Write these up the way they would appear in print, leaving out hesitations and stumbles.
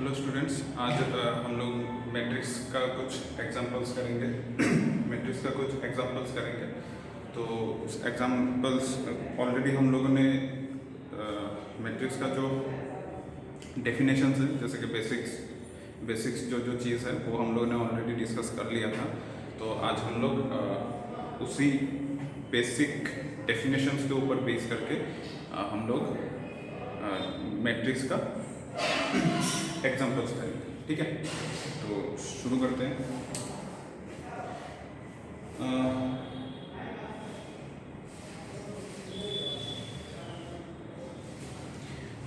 Hello students, आज हम लोग मैट्रिक्स का कुछ एग्जांपल्स करेंगे। मैट्रिक्स का कुछ एग्जांपल्स करेंगे। तो उस एग्जांपल्स ऑलरेडी हम लोगों ने मैट्रिक्स का जो डेफिनेशंस है, जैसे कि बेसिक्स जो चीज़ है वो हम लोगों ने ऑलरेडी डिस्कस कर लिया था। तो आज हम लोग उसी बेसिक डेफिनेशंस के ऊपर बेस करके हम लोग मैट्रिक्स का एग्जांपल्स करेंगे। ठीक है, तो शुरू करते हैं।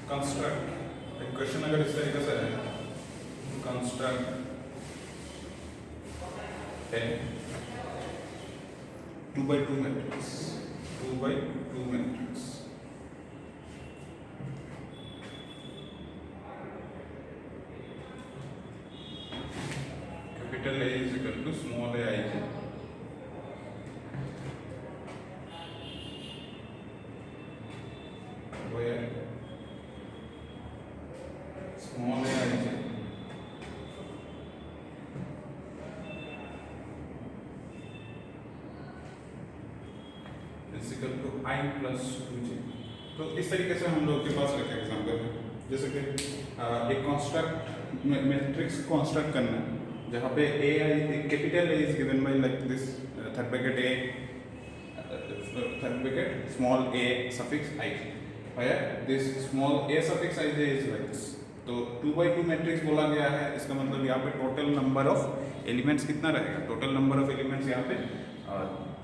कंस्ट्रक्ट एक क्वेश्चन अगर इस तरीके से है, कंस्ट्रक्ट है 2x2 matrix, 2x2 matrix capital A is equal to small a I j, where small a I j is equal to I plus 2j। तो इस तरीके से हम लोग के पास एक एग्जाम्पल है, जैसे कि एक कॉन्स्ट्रक्ट मैट्रिक्स कॉन्स्ट्रक्ट करना है जहाँ पे A I capital A is given by like this, third bracket A, third bracket small A suffix I J, where this small a suffix I j is like this। तो 2x2 matrix बोला गया है, इसका मतलब यहाँ पे total number of elements कितना रहेगा? टोटल नंबर ऑफ एलिमेंट्स यहाँ पे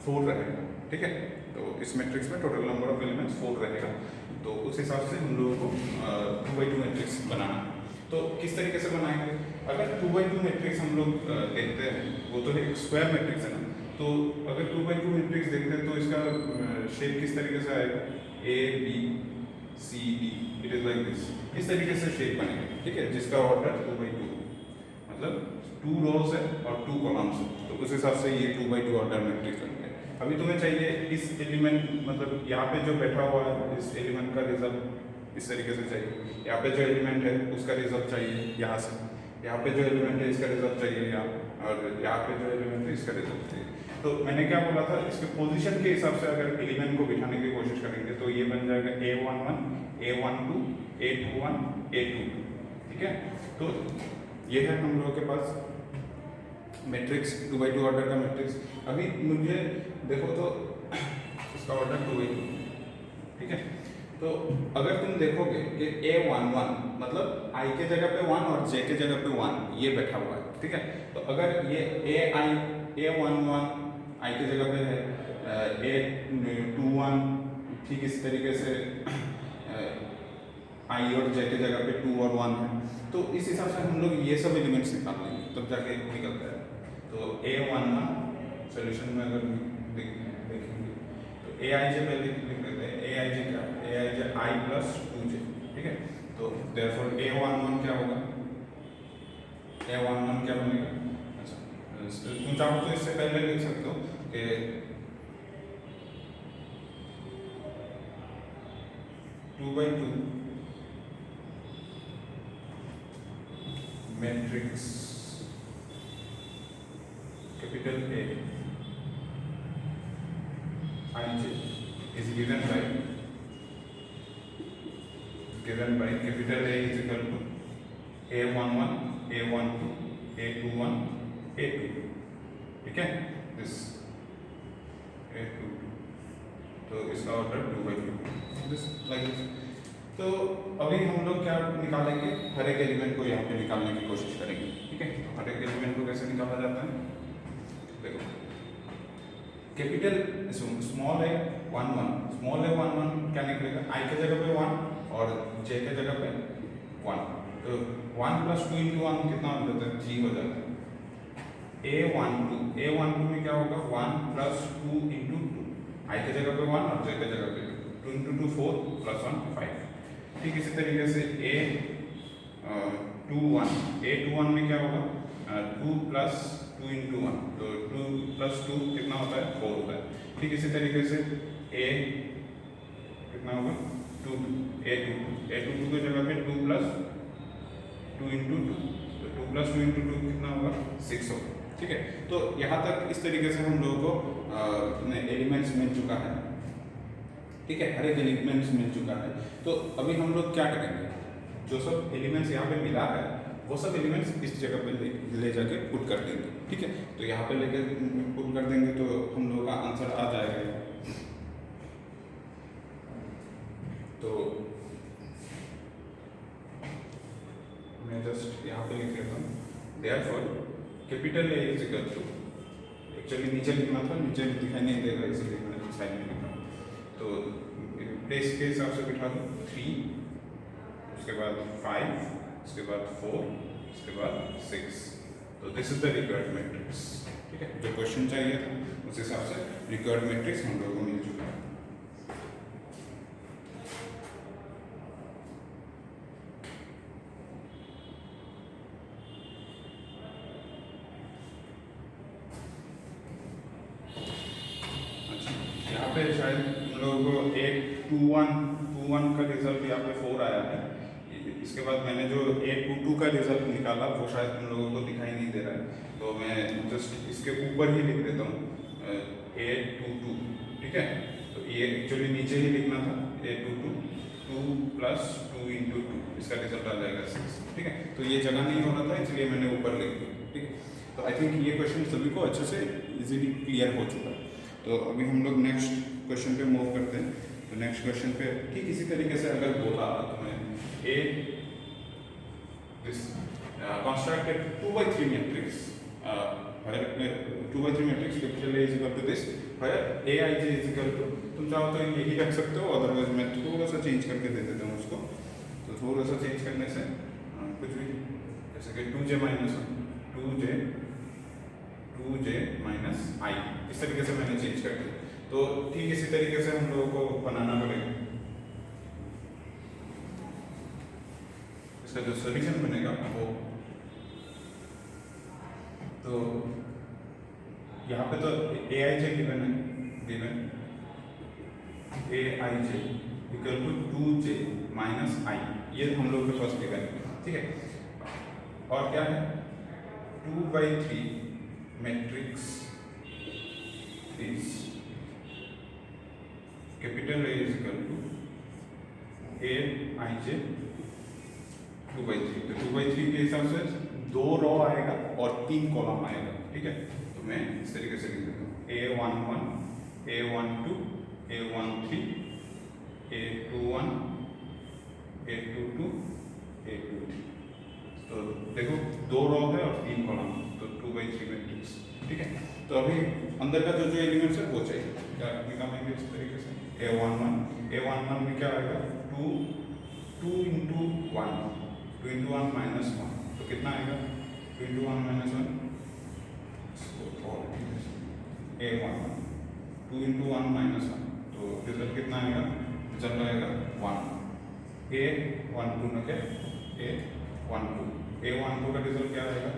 4 रहेगा। ठीक है, तो इस मैट्रिक्स में टोटल नंबर ऑफ एलिमेंट्स 4 रहेगा। तो उस हिसाब से हम लोगों को 2x2 मैट्रिक्स बनाना है। तो किस तरीके से बनाएंगे? अगर 2x2 मैट्रिक्स हम लोग देखते हैं, वो तो एक स्क्वायर मैट्रिक्स है ना। तो अगर 2x2 मैट्रिक्स देखते हैं तो इसका शेप किस तरीके से आएगा? A B C D, it is like this. इस तरीके से शेप बनेगा। ठीक है, जिसका ऑर्डर 2x2, मतलब 2 रोज है और 2 कॉलम्स है, तो उस हिसाब से ये 2x2 ऑर्डर मैट्रिक्स बन गया। अभी तुम्हें चाहिए इस एलिमेंट, मतलब यहाँ पे जो बैठा हुआ है इस एलिमेंट का रिजल्ट इस तरीके से चाहिए, यहाँ पे जो एलिमेंट है उसका रिजल्ट चाहिए यहाँ से, यहाँ पे जो एलिमेंट है इसका रिजल्ट चाहिए यहाँ, और यहाँ पे जो एलिमेंट है इसका रिजल्ट चाहिए। तो मैंने क्या बोला था, इसके पोजीशन के हिसाब से अगर एलिमेंट को बिठाने की कोशिश करेंगे तो ये बन जाएगा A11, A12, A21, A22। ठीक है, तो ये है हम लोगों के पास मैट्रिक्स 2x2 ऑर्डर का मैट्रिक्स। अभी मुझे देखो तो इसका ऑर्डर 2x2। ठीक है, तो अगर तुम देखोगे कि A11 मतलब I के जगह पे 1 और J के जगह पे 1 ये बैठा हुआ है। ठीक है, तो अगर ये A11 I के जगह पे है, A21 ठीक इस तरीके से I और J के जगह पे 2 और 1 है, तो इस हिसाब से हम लोग ये सब एलिमेंट्स निकाल लेंगे, तब जाके निकलता है। तो A11 सोल्यूशन में अगर देखेंगे तो AIJ पहले लिख लेते हैं। AIJ क्या? AIJ I plus 2j। ठीक है, तो देयरफॉर A11 क्या होगा? A11 क्या बनेगा? अच्छा, तुम चाहो तो इससे पहले लिख सकते हो कि two by two matrix capital A IJ is given by capital A is equal to A11, A12, A21, A22। ठीक है, दिस A22, तो इसका order 2x2 this like this. तो अभी हम लोग क्या निकालेंगे? हर एक एलिमेंट को यहाँ पे निकालने की कोशिश करेंगे। ठीक है, तो हर एक एलिमेंट को कैसे निकाला जाता है? देखो, कैपिटल स्मॉल है 1 1, स्मॉल है 1 1 क्या निकलेगा? I के जगह पे 1 और J के जगह पे 1, तो 1 प्लस 2 इंटू 1 कितना हो जाता है? G हो जाता है। A12 में क्या होगा? 1 प्लस 2 इंटू 2, I के जगह पे 1 और J के जगह पे 2 इंटू 2 4 प्लस 1 5। ठीक इसी तरीके से A21 में क्या होगा? 2 प्लस 2 इंटू 1, तो 2 प्लस 2 कितना होता है? 4 होता है। ठीक इसी तरीके से A कितना होगा? 2 A22 की जगह पे 2 प्लस 2 इंटू टू, तो 2 प्लस 2 इंटू टू कितना होगा 6 होगा। ठीक है, तो यहाँ तक इस तरीके से हम लोगों को एलिमेंट्स मिल चुका है। ठीक है, हर एक एलिमेंट्स मिल चुका है। तो अभी हम लोग क्या करेंगे, जो सब एलिमेंट्स यहाँ पे मिला है वो सब एलिमेंट्स इस जगह पे ले जाके पुट कर देंगे। ठीक है, तो यहाँ पे लेके पुट कर देंगे तो हम लोगों का आंसर आ जाएगा। तो मैं जस्ट यहाँ पे लिख लेता हूँ, therefore capital A is equal to, actually नीचे लिखना था, नीचे दिखाई नहीं देगा इसलिए मैंने साइड में लिखा। तो प्लेस के हिसाब से बिठा दो 3, उसके बाद 5, उसके बाद 4, उसके बाद 6। तो this is the required matrix. ठीक है, जो क्वेश्चन चाहिए था उस हिसाब से रिक्वायर्ड मैट्रिक्स हम लोगों को मिल चुका है। यहाँ पे शायद हम लोगों को 821 का रिजल्ट यहाँ पे 4 आया है। इसके बाद मैंने जो 822 का रिजल्ट निकाला वो शायद हम लोगों को दिखाई नहीं दे रहा है, तो मैं जस्ट इसके ऊपर ही लिख देता हूँ 822। ठीक है, तो ये एक्चुअली नीचे ही लिखना था 822, 2 प्लस 2 इंटू 2, इसका रिजल्ट आ जाएगा 6। ठीक है, तो ये जगह नहीं हो रहा था इसलिए मैंने ऊपर लिख दिया। ठीक है, तो आई थिंक ये क्वेश्चन सभी को अच्छे से इजीली क्लियर हो चुका है। तो अभी हम लोग नेक्स्ट क्वेश्चन पे मूव करते हैं। तो नेक्स्ट क्वेश्चन पे ठीक इसी तरीके से अगर बोला तो मैं constructed 2/3 matrix, 2/3 matrix capital A is equal to this, where Aij is equal to, तुम चाहो तो यही रख सकते हो, अदरवाइज मैं थोड़ा सा चेंज करके दे देता हूँ उसको। तो थोड़ा सा चेंज करने से कुछ भी, जैसे कि 2j माइनस 2j माइनस आई, इस तरीके से मैंने चेंज कर दिया। तो ठीक इसी तरीके से हम लोगों को बनाना पड़ेगा। इसका जो सोल्यूशन बनेगा वो, तो यहाँ पे तो Aij गिवन है, given Aij equal to 2j minus I, ये हम लोग के पास गिवन है। ठीक है, और क्या है 2/3 matrix is capital A is equal to Aij 2/3। तो 2/3 के हिसाब से 2 रो आएगा और 3 कॉलम आएगा। ठीक है, तो मैं इस तरीके से लिख देता हूँ A11, A12, A13, A21, A22, A23। तो देखो 2 रो है और 3 कॉलम, तो 2/3 मैट्रिक्स। ठीक है, तो अभी अंदर का जो एलिमेंट्स है वो चाहिए, क्या निकालेंगे इस तरीके से A11 में क्या आएगा 2 इंटू 1, 2 इंटू 1 माइनस 1, तो कितना आएगा 2 into 1 minus 1, A11 2 into 1 minus 1, तो रिजल्ट कितना आएगा, रिजल्ट आएगा 1। A12 में क्या A12 का रिजल्ट क्या आएगा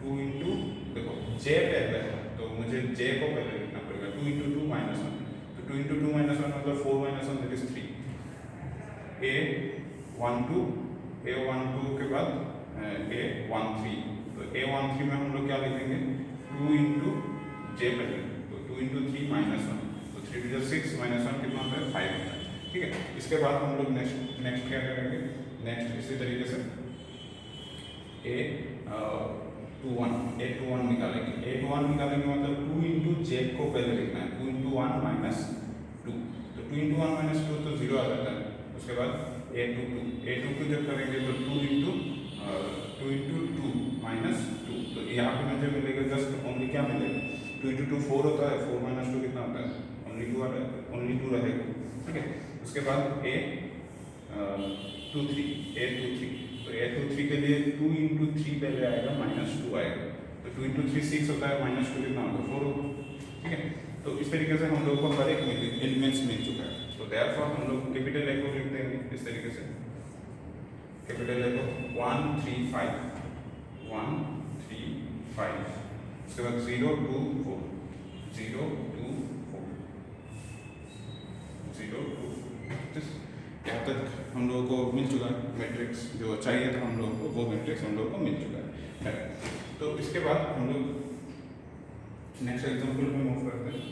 2 इंटू, देखो J पहले है तो मुझे J को पहले लिखना पड़ेगा, 2 इंटू 2 माइनस 1, तो 2 इंटू 2 माइनस 1 मतलब 4 माइनस 1 दैट इज 3। A12 के बाद A13, तो A13 में हम लोग क्या लिखेंगे 2 इंटू J पहले, तो 2 इंटू 3 माइनस 1, तो 3 टू 6 माइनस 1 कितना होता है 5 होता है। ठीक है, इसके बाद हम लोग नेक्स्ट क्या करेंगे, नेक्स्ट इसी तरीके से A21 निकालेंगे। A21 निकालेंगे मतलब 2 इंटू J को पहले लिखना है, 2 इंटू 1 माइनस 2, तो 2 इंटू 1 माइनस 2 तो 0 आ जाता है। उसके बाद A22 जब करेंगे तो 2 इंटू 2 माइनस 2, तो यहाँ पे मुझे मिलेगा जस्ट ओनली क्या मिलेगा 2 इंटू 2 4 होता है, 4 माइनस 2 कितना होता है ओनली 2 रहेगा। ठीक है, उसके बाद A23, तो A23 के लिए 2 इंटू 3 पहले आएगा माइनस 2 आएगा, तो 2 इंटू 3 6 होता है, माइनस 2 कितना होगा 4 होगा। ठीक है, तो इस तरीके से हम लोग को हर एक एलिमेंट्स मिल चुका है। तो देयरफॉर हम लोग कैपिटल ए को लिख देंगे इस तरीके से, कैपिटल ए को 1 3 5, उसके बाद 0 2 4, 0 2 4, 0 2, यहाँ तक हम लोगों को मिल चुका है मैट्रिक्स, जो चाहिए था हम लोगों को वो मैट्रिक्स हम लोगों को मिल चुका है। तो इसके बाद हम लोग नेक्स्ट एग्जाम्पल में मूव करते हैं।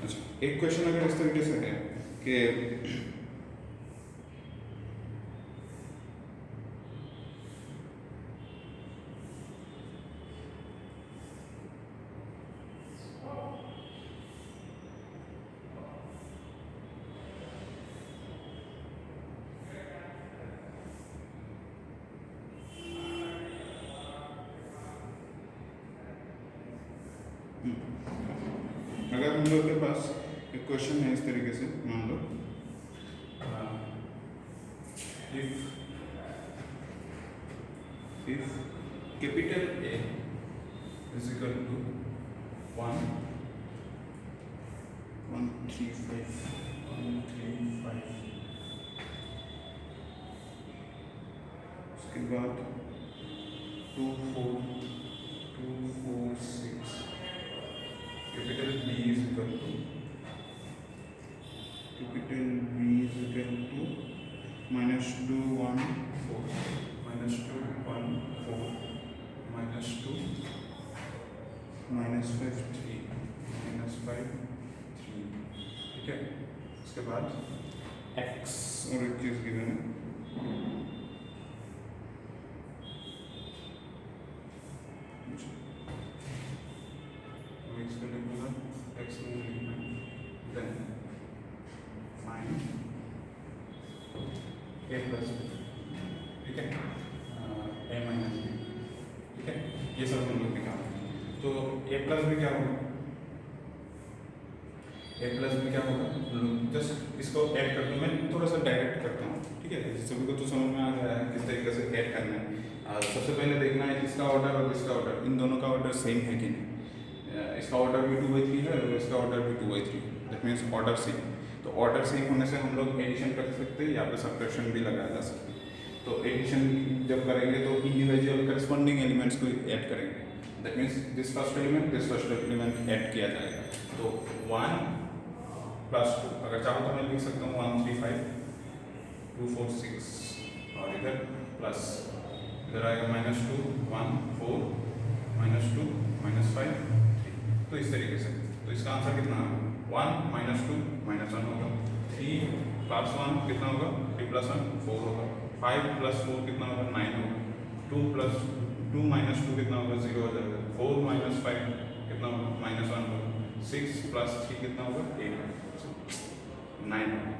अच्छा, एक क्वेश्चन अगर इस तरीके से है कि अगर हम लोग के पास एक क्वेश्चन है इस तरीके से, मान लो if capital A is equal to 1 1 3 5 1 3 5, उसके बाद 2 4 2 4 6, capital B is equal to -2 1 4 -2 1 4 -2 -5 3 -5 3, ठीक है। उसके बाद x और एक चीज गिवन है, x को लिखूंगा, x में लिखना, then find a plus b, ठीक है, a माइनस b, ठीक है। ये सब हम लोग निकालेंगे। तो a प्लस b क्या होगा, a प्लस b क्या होगा, जस्ट इसको ऐड कर दूँ, मैं थोड़ा सा डायरेक्ट करता हूँ, ठीक है। सभी को तो समझ में आ गया है किस तरीके से ऐड करना है। सबसे पहले देखना है इसका ऑर्डर और इसका ऑर्डर, इन दोनों का ऑर्डर सेम है कि नहीं। इसका ऑर्डर भी 2/3 है और इसका ऑर्डर भी 2/3, दैट मीन्स ऑर्डर सेम। तो ऑर्डर सेम होने से हम लोग एडिशन कर सकते हैं या फिर सब्ट्रैक्शन भी लगाया जा सकता है। तो एडिशन जब करेंगे तो इंडिविजुअल करस्पॉन्डिंग एलिमेंट्स को ऐड करेंगे, that means this first element add किया जाएगा। तो 1 + 2, अगर चाहो तो मैं लिख सकता हूँ 1 3 5 2 4 6, और इधर प्लस, इधर आएगा -2 1 4 -2 -5 3। तो इस तरीके से, तो इसका आंसर कितना होगा, 1 -2 -1 होगा, 3 + 1 कितना होगा, 3 + 1 4 होगा, 5 + 4 कितना होगा, 9 होगा, 2 + 2 -2 कितना होगा, 0 हो जाएगा, 4 - 5 कितना होगा, -1 होगा, 6 + 3 कितना होगा, 8 9 होगा,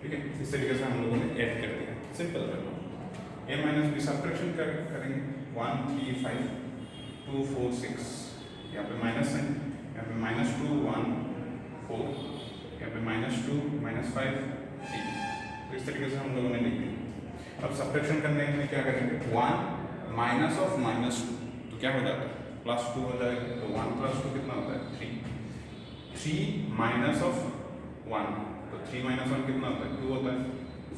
ठीक है। इस तरीके से हम लोगों ने ऐड कर दिया, सिंपल कर लो। a माइनस b सब्ट्रैक्शन करेंगे, 1 3 5 2 4 6, यहाँ पे माइनस है, यहाँ पे -2 1 4, यहाँ पे -2 -5 3। तो इस तरीके से हम लोगों ने लिख दिया। अब सब्ट्रैक्शन करने में क्या करेंगे, 1 -2, तो क्या हो जाता है, +2 हो जाएगा। तो 1 + 2 कितना होता है, 3 -1, तो 3 - 1 कितना होता है, 2 होता है।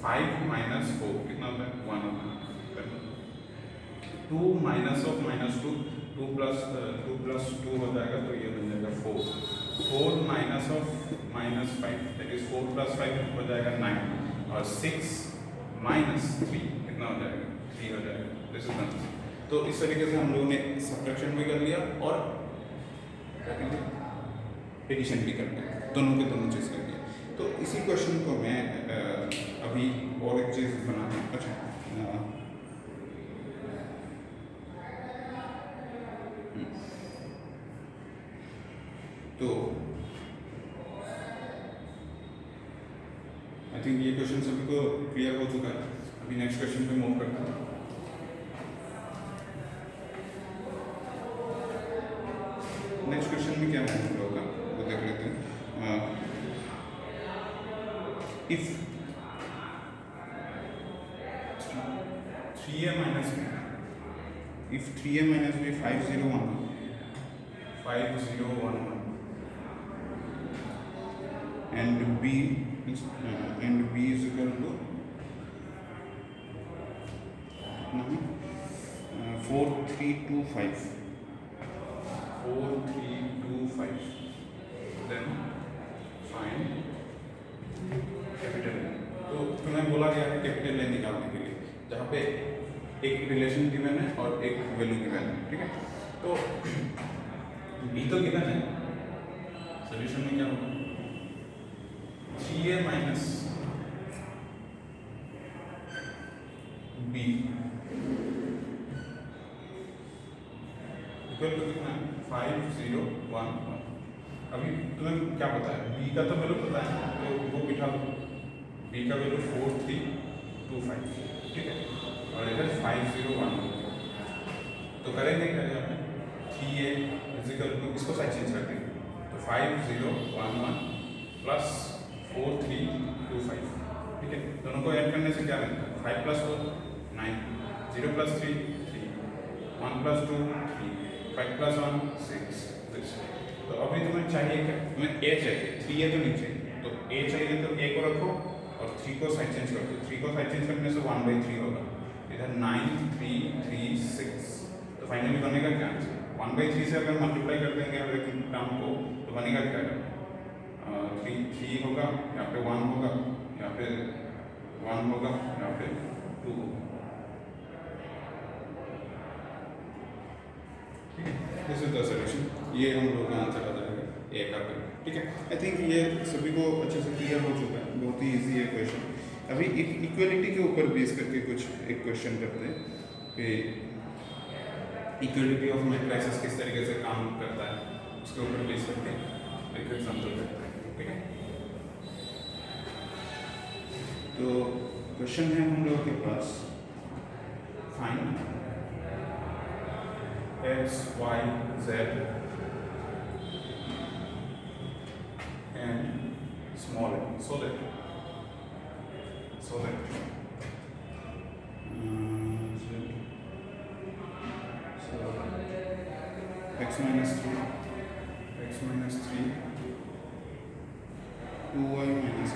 5 - 4 कितना होता है, 1 होता है। 2 - -2 2 + 2 हो जाएगा, तो ये बन जाएगा 4 4 - -5, दैट इज 4 + 5 हो जाएगा 9, और 6 - 3 कितना हो जाएगा, 3 हो जाएगा। This is answer. तो इस तरीके से हम लोगों ने सब्ट्रैक्शन भी कर लिया और क्या कहते हैं, एडिशन भी कर लिया, दोनों के दोनों चीज़ कर लिया। तो इसी क्वेश्चन को मैं अभी और एक चीज़ बनाता हूँ। अच्छा, तो आई थिंक ये क्वेश्चन सभी को क्लियर हो चुका है। अभी नेक्स्ट क्वेश्चन पे मूव करते हैं। नेक्स्ट क्वेश्चन में क्या है हम लोगों का, वो देख लेते हैं। If 3a - b, if 3a - b 501 and b is equal to 4325, 4325 then find capital A. तो तुम्हें बोला गया है कैपिटल ए निकालने के लिए, जहाँ पे एक रिलेशन गिवन है और एक वैल्यू गिवन है, ठीक है। तो बी तो गिवन है, सोल्यूशन में क्या होगा 3a minus B equal to कितना है 5011। अभी तुम्हें क्या पता है, बी का तो वैल्यू पता है, तो वो बिठा दो, बी का वैल्यू 4325, ठीक है, और इधर 501। तो करेंगे क्या यहाँ पे 3a इजिकल टू, इसको साइड चेंज कर देंगे, तो 5011 प्लस 4325, ठीक है। दोनों को ऐड करने से क्या रहता है 5 + 4 9, 0 + 3 3, 1 + 2 3, 5 + 1 6। तो अभी तुम्हें चाहिए क्या, तुम्हें a चाहिए, 3a तो नहीं चाहिए, तो a चाहिए तो a को रखो और 3 को साइड चेंज कर दो। 3 को साइड चेंज करने से 1/3 होगा, इधर 9 3 3 6। तो फाइनली बनेगा क्या आंसर 1/3 से अगर मल्टीप्लाई कर देंगे हर एक टर्म को, तो बनेगा क्या 3 होगा, यहाँ पे 1 होगा, यहाँ पे 1 होगा, यहाँ पे 2 होगा, ठीक है। दिस इज द सॉल्यूशन, ये हम लोग का आंसर आ जाएगा ए का, ठीक है। आई थिंक ये सभी को अच्छे से क्लियर हो चुका है, बहुत ही इजी है क्वेश्चन। अभी इक्वलिटी के ऊपर बेस करके कुछ एक क्वेश्चन करते हैं कि इक्वलिटी ऑफ मैट्रिसेस किस तरीके से काम करता है, उसके ऊपर बेस करके एक एग्जांपल करते हैं, ठीक है। तो क्वेश्चन है हम लोगों के पास, find x y z and small m, so that x minus 3 2y minus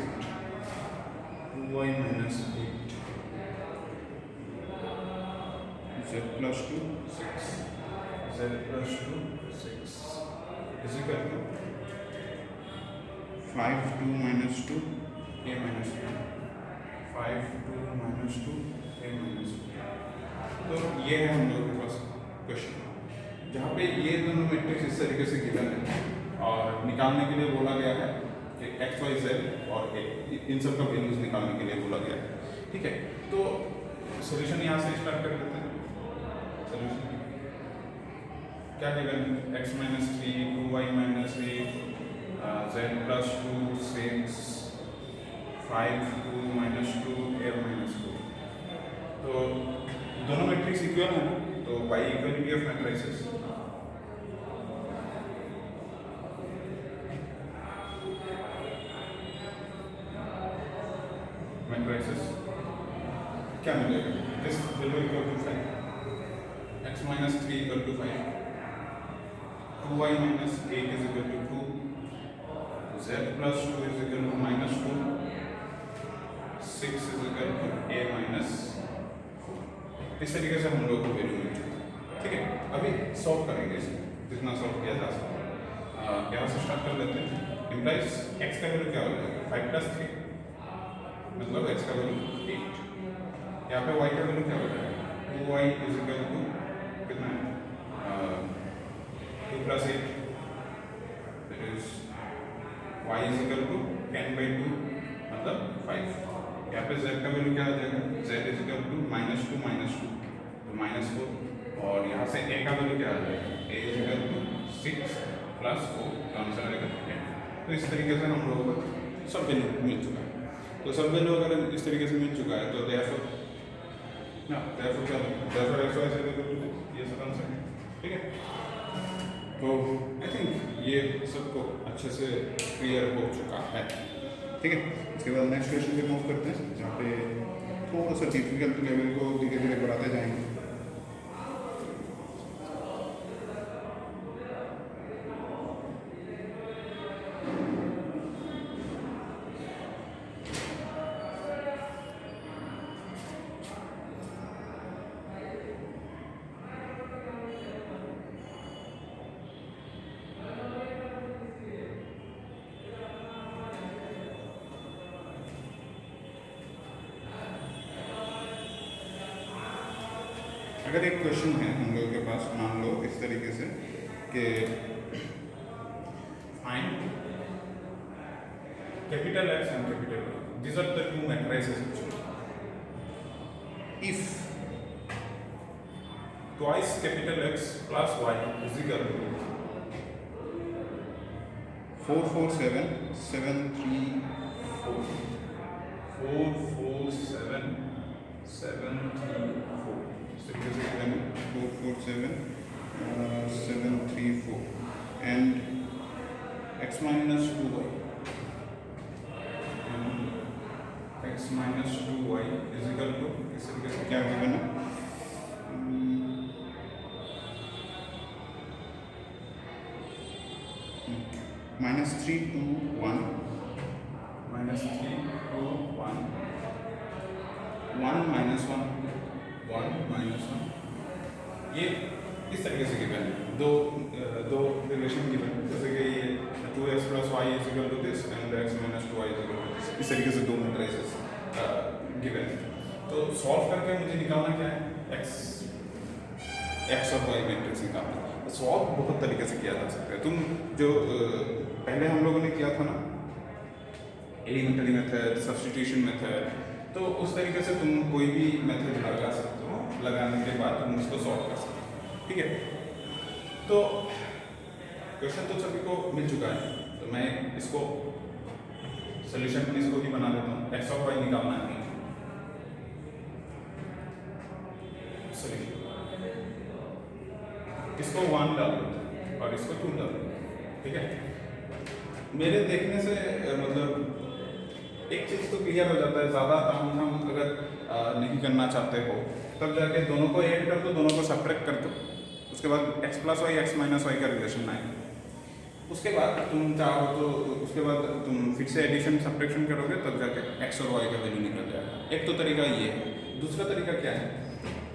8 z plus 2 6 z plus 2 6 is equal to 5 2 minus 2 a minus 2 5 2 minus 2 a minus 2। तो ये है हम लोगों के पास क्वेश्चन, जहाँ पे ये दोनों मैट्रिक्स इस तरीके से गिवन है और निकालने के लिए बोला गया है कि एक्स वाई जेड और इन सब का वैल्यूज निकालने के लिए बोला गया है, ठीक है। तो सॉल्यूशन यहाँ से स्टार्ट कर देते हैं। सॉल्यूशन क्या given, x minus 3 2y minus 8 z plus 2 6 5 2 minus 2 a minus 2। तो दोनों मैट्रिक्स इक्वल है ना, तो by equality of matrices क्या मिलेगा, this will be equal to 5, x minus 3 equal to 5, 2y minus 8 is equal to 2, z plus 2 is equal to minus 2, 6 is equal to a minus 4। इस तरीके से हम लोग को वैल्यू मिल चुकी है, ठीक है। अभी सॉल्व करेंगे इसे, जितना सॉल्व किया जा सकता है। यहाँ से स्टार्ट कर लेते हैं। इम्प्लाइज x का वैल्यू क्या हो जाएगा 5 + 3, मतलब x का वैल्यू 8। यहाँ पे y का वैल्यू क्या हो जाएगा 2y is equal to कितना है 2 + 8, that is y is equal to 10/2 मतलब 5। यहाँ पे z का वैल्यू क्या आ जाएगा, z is equal to -2 -2 तो -4, और यहाँ से a का वैल्यू क्या आ जाएगा, a is equal to 6 + 4 तो आंसर आएगा 10। तो इस तरीके से हम लोगों को सब वैल्यू मिल चुका है। तो सब वैल्यू अगर इस तरीके से मिल चुका है तो therefore x y z ये सब आंसर है, ठीक है। तो आई थिंक ये सबको अच्छे से क्लियर हो चुका है, ठीक है। इसके बाद नेक्स्ट क्वेश्चन पे मूव करते हैं, जहाँ पे थोड़ा सा डिफिकल्ट लेवल को धीरे धीरे बढ़ाते जाएंगे। अगर एक क्वेश्चन है हम लोगों के पास, मान लो इस तरीके से कि find capital X and capital Y, these are the two matrices actually. If twice capital X plus Y is equal to 447 734 447 734 इस तरीके से लिखना है 447 734 and x minus 2y x minus 2y is equal to इस तरीके से क्या given है minus 3 2 1 minus 3 2 1 1 minus 1 1 minus 1 ये इस तरीके से गिवन है दो रिलेशन गिवन जैसे कि ये 2x plus y is equal to this and x minus 2y is equal to this, इस तरीके से दो मैट्रिसेस गिवन है। तो सॉल्व करके मुझे निकालना क्या है x और y मैट्रिक्स निकालना है। सॉल्व बहुत तरीके से किया जा सकता है। तुम जो पहले हम लोगों ने किया था ना एलिमेंटरी मेथड, सब्स्टिट्यूशन मेथड, तो उस तरीके से तुम कोई भी मेथड लगा सकते हो, लगाने के बाद तुम उसको सॉल्व कर सकते हो। ठीक है, तो क्वेश्चन तो सभी को मिल चुका है, तो मैं इसको सोल्यूशन इसको ही बना देता हूँ। एक्स और वाई निकालना है सोल्यूशन, इसको 1 डाल दो और इसको 2 डाल दो। ठीक है, मेरे देखने से मतलब एक चीज़ तो क्लियर हो जाता है, ज़्यादा काम हम अगर नहीं करना चाहते हो तब जाके दोनों को ऐड कर दो, दोनों को सब्ट्रैक्ट कर दो, उसके बाद x plus y x minus y का रिलेशन आएगा। उसके बाद तुम चाहो तो उसके बाद तुम फिर से एडिशन सब्ट्रैक्शन करोगे तब जाके x और y का वैल्यू निकल जाएगा। एक तो तरीका ये है। दूसरा तरीका क्या है,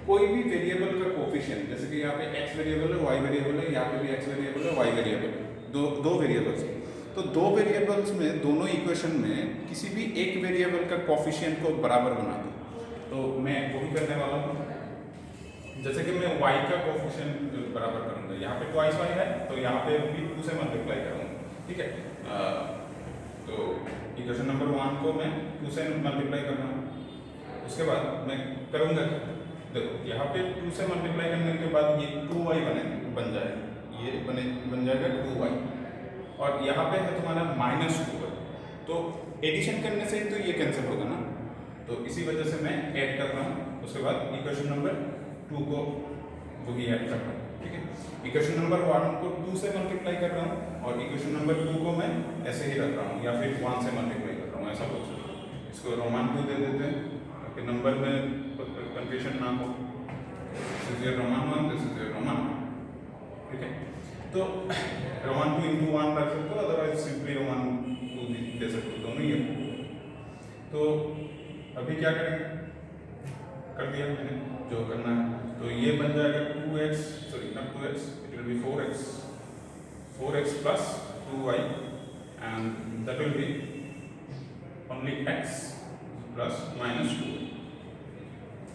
कोई भी वेरिएबल का कोफिशिएंट, जैसे कि यहाँ पे x वेरिएबल है, y वेरिएबल है, यहाँ पे भी x वेरिएबल है, y वेरिएबल है, दो वेरिएबल्स है। तो दो वेरिएबल्स में दोनों इक्वेशन में किसी भी एक वेरिएबल का कोफिशिएंट को बराबर बना दो। तो मैं वही करने वाला हूँ, जैसे कि मैं y का कोफिशिएंट बराबर करूँगा, यहाँ पे ट्वाइस y है तो यहाँ पे भी 2 से मल्टीप्लाई करूँगा। ठीक है, तो इक्वेशन नंबर 1 को मैं 2 से मल्टीप्लाई कर रहा हूँ। उसके बाद मैं करूँगा क्या, देखो यहाँ पे 2 से मल्टीप्लाई करने के बाद ये 2y बन जाएगा, ये बन जाएगा 2y, और यहाँ पे है तुम्हारा -2y, तो एडिशन करने से ही तो ये कैंसिल होगा ना, तो इसी वजह से मैं ऐड कर रहा हूँ। उसके बाद इक्वेशन नंबर 2 को वही ऐड कर रहा हूँ। ठीक है, इक्वेशन नंबर 1 को 2 से मल्टीप्लाई कर रहा हूँ और इक्वेशन नंबर 2 को मैं ऐसे ही रख रहा हूँ या फिर 1 से मल्टीप्लाई कर रहा हूँ, ऐसा बोल सकते। इसको रोमान 2 दे देते हैं ताकि नंबर में कंफ्यूजन ना हो। This is your Roman 1, this is your Roman 1। ठीक है, तो रोमान 2 into 1 रख सकते हो, अदरवाइज सिंपली रोमान 2 दे सकते हो, दोनों ही है। तो अभी क्या करेंगे, कर दिया मैंने जो करना है, तो ये बन जाएगा 2x, sorry not 2x, it will be 4x plus 2y and that will be only x plus minus 2.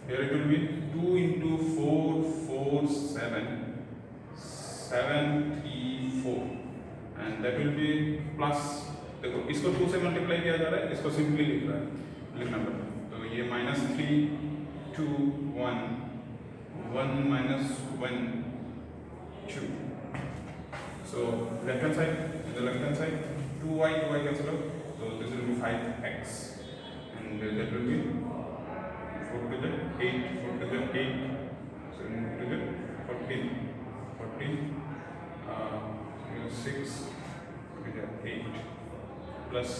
Here it will be 2 into 4 4 7 734 and that will be plus, देखो इसको 2 से मल्टीप्लाई किया जा रहा है, इसको सिंपली लिखना पड़ेगा। तो ये -3 2 1 1 minus 1 2, so left hand side, in the left hand side 2y cancel out, so this will be 5x and that will be 4 to the 8 so 4 to the 14 6 to the 8 plus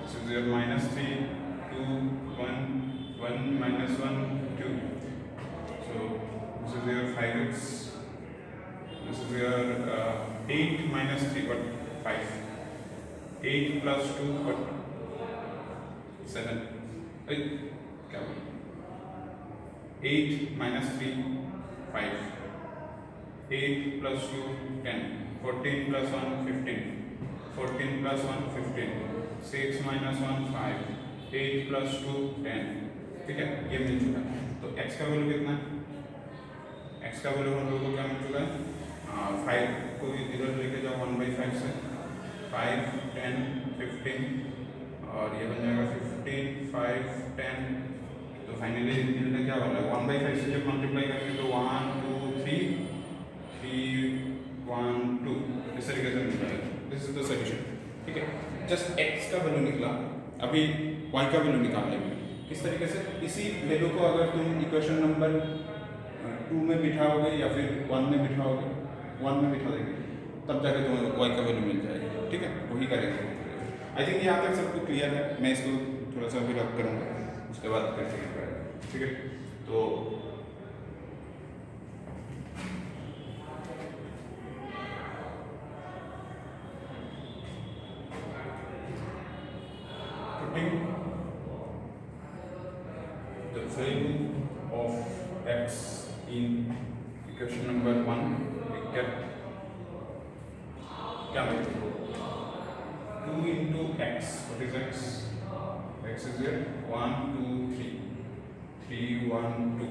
this is your -3 2 1 1 minus 1 2, so this is your 5x, this is your 8 minus 3 but 5, 8 plus 2 but 7, 8 minus 3 5, 8 plus 2 10, 14 plus 1 15, 14 plus 1 15, 6 minus 1 5, 8 plus 2 10। ठीक है, ये मिल चुका है। तो x का value कितना है x का वैल्यू हम लोगों को क्या मिल चुका है 5 को इधर लेके जाओ 1/5 से 5 10 15 और ये बन जाएगा 15 5 10 तो फाइनली रिजल्ट क्या हो रहा है 1/5 से जब मल्टीप्लाई करेंगे तो 1 2 3 3 1 2 इस तरीके से मिलता है। This is the solution. ठीक है, जस्ट x का वैल्यू निकला, अभी y का वैल्यू निकालने में किस तरीके से इसी वैल्यू को अगर तुम इक्वेशन नंबर 2 में बिठाओगे या फिर 1 में बिठाओगे 1 में बिठा देंगे तब जाके तुम्हें y का वैल्यू मिल जाएगा। ठीक है, वही करेंगे। आई थिंक यहाँ तक सबको क्लियर है। मैं इसको थोड़ा सा भी रब करूँगा, उसके बाद कैसे करेंगे। ठीक है, तो the value of x in equation number 1 we get क्या मिलेगा 2 into x. What is x? X is here 1 2 3 3 1 2.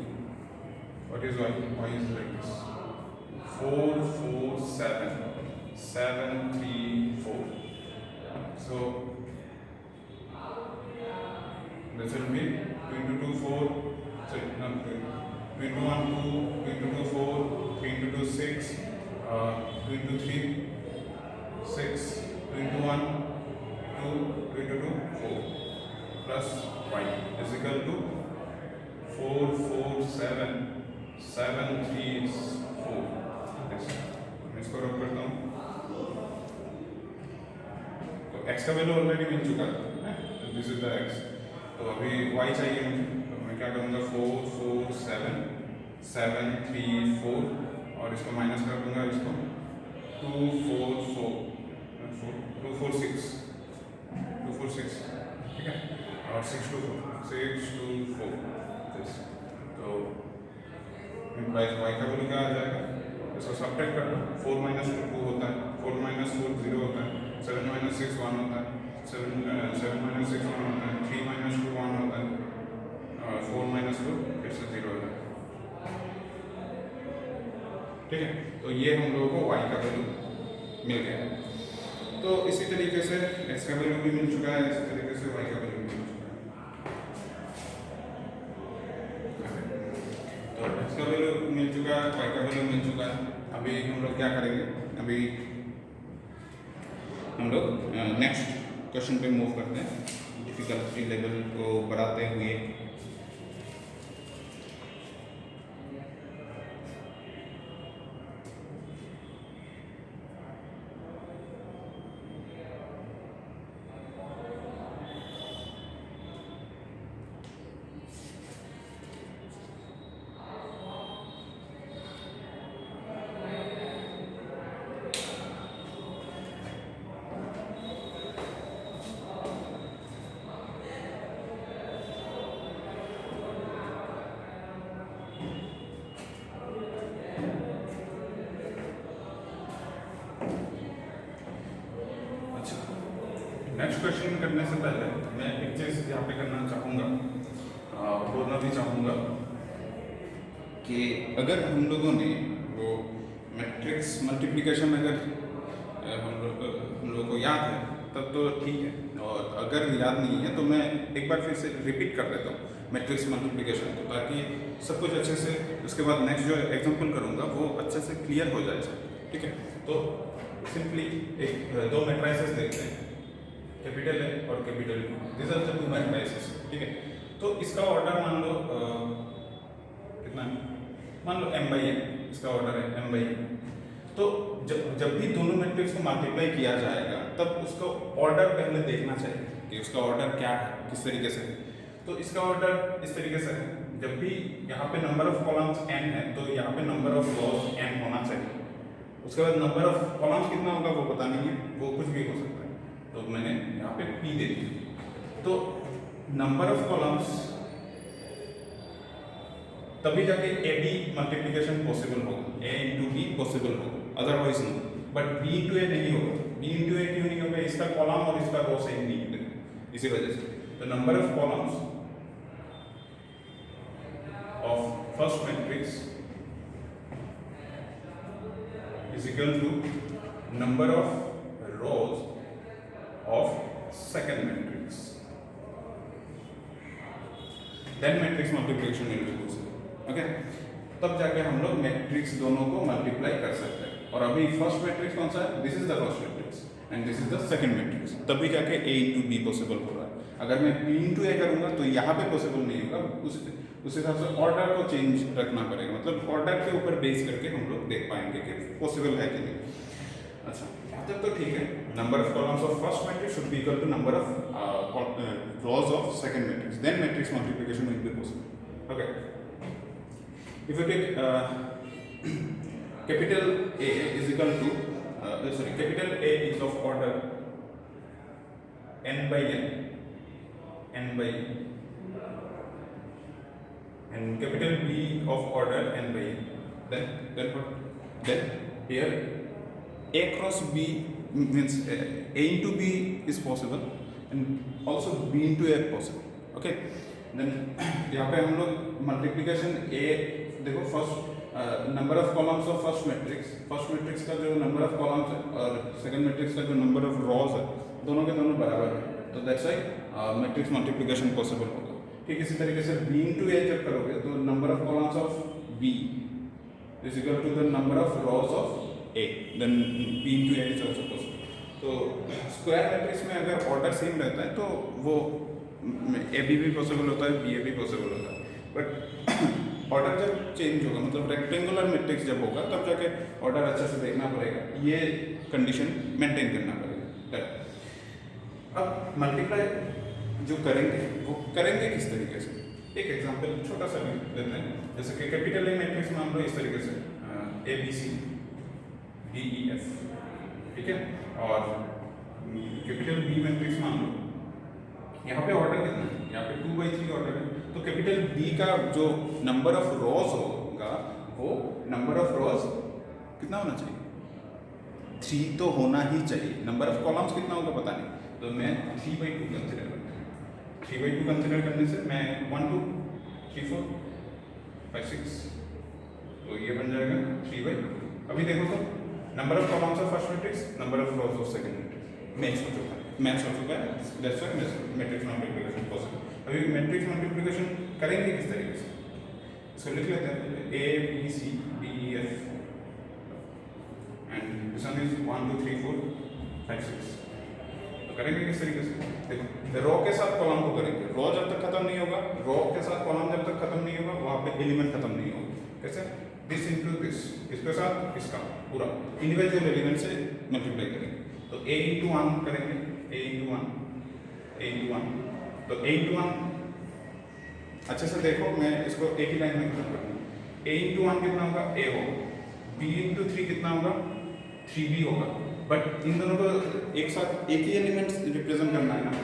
What is y? Y is like this 4 4 7 7 3 4. So this will be 2 into 2 4, sorry not 2 into 1 2, 2 into 2 4, 3 into 2 6, 2 into 3 6, 2 into 1 2, 2 into 2 4 plus y is equal to 4 4 7 7 3 4. मैं इसको रब करता हूँ तो x का value already मिल चुका है, this is the x। तो अभी y चाहिए मुझे, तो मैं क्या करूँगा 4 4 7 7 3 4 और इसको माइनस कर दूँगा, इसको 2 4 4 2 4 6 2 4 6 ठीक है, और 6 2 4 6 2 4 दिस। तो इम्प्लाइज y का वैल्यू क्या आ जाएगा, इसको सब्ट्रैक्ट कर दो, 4 minus 2 2 होता है, 4 minus 4 0 होता है, 7 minus 6 1 होता है, 7 minus 6 1 होता है, 3 minus 2 1 होता है, 4 minus 2 फिर से 0 होता है। ठीक है, तो ये हम लोगों को y का वैल्यू मिल गया है। तो इसी तरीके से x का वैल्यू भी मिल चुका है, इसी तरीके से y का वैल्यू भी मिल चुका है। तो x का वैल्यू मिल चुका है, y का वैल्यू मिल चुका है। अभी हम लोग क्या करेंगे, अभी हम लोग नेक्स्ट क्वेश्चन पे मूव करते हैं, डिफिकल्टी लेवल को बढ़ाते हुए। नेक्स्ट क्वेश्चन करने से पहले मैं एक चीज़ यहाँ पे करना चाहूँगा, बोलना भी चाहूँगा कि अगर हम लोगों ने वो मैट्रिक्स मल्टीप्लिकेशन अगर हम लोगों को याद है तब तो ठीक है, और अगर याद नहीं है तो मैं एक बार फिर से रिपीट कर देता हूँ मैट्रिक्स मल्टीप्लिकेशन को, ताकि सब कुछ अच्छे से उसके बाद नेक्स्ट जो एग्जाम्पल करूँगा वो अच्छे से क्लियर हो जाए सर। ठीक है, तो सिंपली एक दो मैट्रिसेस देखते हैं, कैपिटल है और capital B, this are the two matrices. ठीक है, तो इसका ऑर्डर मान लो कितना है, मान लो m/n, इसका ऑर्डर है m/n। तो जब भी दोनों मैट्रिक्स को मल्टीप्लाई किया जाएगा तब उसका ऑर्डर पहले देखना चाहिए कि उसका ऑर्डर क्या है, किस तरीके से है। तो इसका ऑर्डर इस तरीके से है, जब भी यहाँ पे नंबर ऑफ कॉलम्स n है तो यहाँ पे नंबर ऑफ रोज n होना चाहिए। उसके बाद नंबर ऑफ कॉलम्स कितना होगा वो पता नहीं है, वो कुछ भी हो सकता है, तो मैंने यहाँ पे p दे दी। तो नंबर ऑफ कॉलम्स तभी जाके ए बी मल्टीप्लिकेशन पॉसिबल होगा, a इंटू बी पॉसिबल होगा, अदरवाइज नहीं। बट b इंटू ए नहीं होगा। b इंटू ए क्यों नहीं होगा, इसका कॉलम और इसका रो सेम नहीं है, इसी वजह से। तो number of columns of first matrix equal to number of rows of second matrix, then matrix multiplication will be possible. Okay, तब जाके हम लोग मैट्रिक्स दोनों को मल्टीप्लाई कर सकते हैं। और अभी फर्स्ट मैट्रिक्स कौन सा है? This is the first matrix and this is the second matrix, तभी जाके a इंटू बी पॉसिबल हो रहा है। अगर मैं b इंटू a करूंगा तो यहाँ पे पॉसिबल नहीं होगा, उस हिसाब से ऑर्डर को चेंज रखना पड़ेगा, मतलब ऑर्डर के ऊपर बेस करके हम लोग देख पाएंगे कि पॉसिबल है कि नहीं। अच्छा, यहाँ तक तो ठीक है। Number of columns of first matrix should be equal to number of rows of second matrix, then matrix multiplication will be possible. Okay, if you take capital A is equal to capital A is of order n by n by n, and capital B of order n by n, then what? Then here A cross B means A into B is possible and also B into A possible. Okay, then यहाँ पे हम लोग multiplication A देखो, first number of columns of first matrix का जो number of columns है और second matrix का जो नंबर ऑफ रॉज है, दोनों के दोनों बराबर है, तो that's why matrix multiplication possible होगा। ठीक इसी तरीके से b इंटू a जब करोगे तो number of columns of b is equal to the number of rows of a, then b into a is also possible. तो स्क्वायर मैट्रिक्स में अगर ऑर्डर सेम रहता है तो वो a b भी पॉसिबल होता है, b a भी पॉसिबल होता है, बट ऑर्डर जब चेंज होगा, मतलब रेक्टेंगुलर मैट्रिक्स जब होगा, तब जाके ऑर्डर अच्छे से देखना पड़ेगा, ये कंडीशन मेंटेन करना पड़ेगा। अब मल्टीप्लाई जो करेंगे वो करेंगे किस तरीके से? एक एग्जांपल छोटा सा लेते हैं, जैसे कि कैपिटल ए मैट्रिक्स मान लो इस तरीके से A B C D E F, ठीक है, और कैपिटल बी मैट्रिक्स मान लो, यहाँ पे ऑर्डर कितना है? यहाँ पे 2/3 ऑर्डर है, तो कैपिटल बी का जो नंबर ऑफ रोज होगा वो नंबर ऑफ रोज कितना होना चाहिए? 3 तो होना ही चाहिए। नंबर ऑफ कॉलम्स कितना होगा पता नहीं, तो मैं 3/2 कंसिडर करता हूँ। 3/2 कंसिडर करने से मैं 1 2 3 4 5 6, तो ये बन जाएगा 3/2। अभी देखो तो number of columns of first matrix, number of rows of second matrix match हो चुका है, that's why matrix multiplication possible. अभी मैट्रिक्स मल्टीप्लिकेशन करेंगे किस तरीके से? इसको लिख लेते हैं, a b c d e f and this one is 1 2 3 4 5 6। तो करेंगे किस तरीके से? देखो, रो के साथ कॉलम को करेंगे, रो जब तक खत्म नहीं होगा, रो के साथ कॉलम जब तक खत्म नहीं होगा, वहां पे एलिमेंट खत्म नहीं होगा। कैसे? दिस इनटू दिस, इसके साथ इसका पूरा इंडिविजुअल एलिमेंट से मल्टीप्लाई करेंगे, तो a इंटू 1 करेंगे, a इंटू 1 तो a इंटू 1 अच्छे से देखो, मैं इसको एक ही लाइन में खत्म करूँगा। a इंटू 1 कितना होगा? a होगा। b इंटू 3 कितना होगा? 3b होगा। बट इन दोनों को एक साथ एक ही एलिमेंट रिप्रेजेंट करना है ना,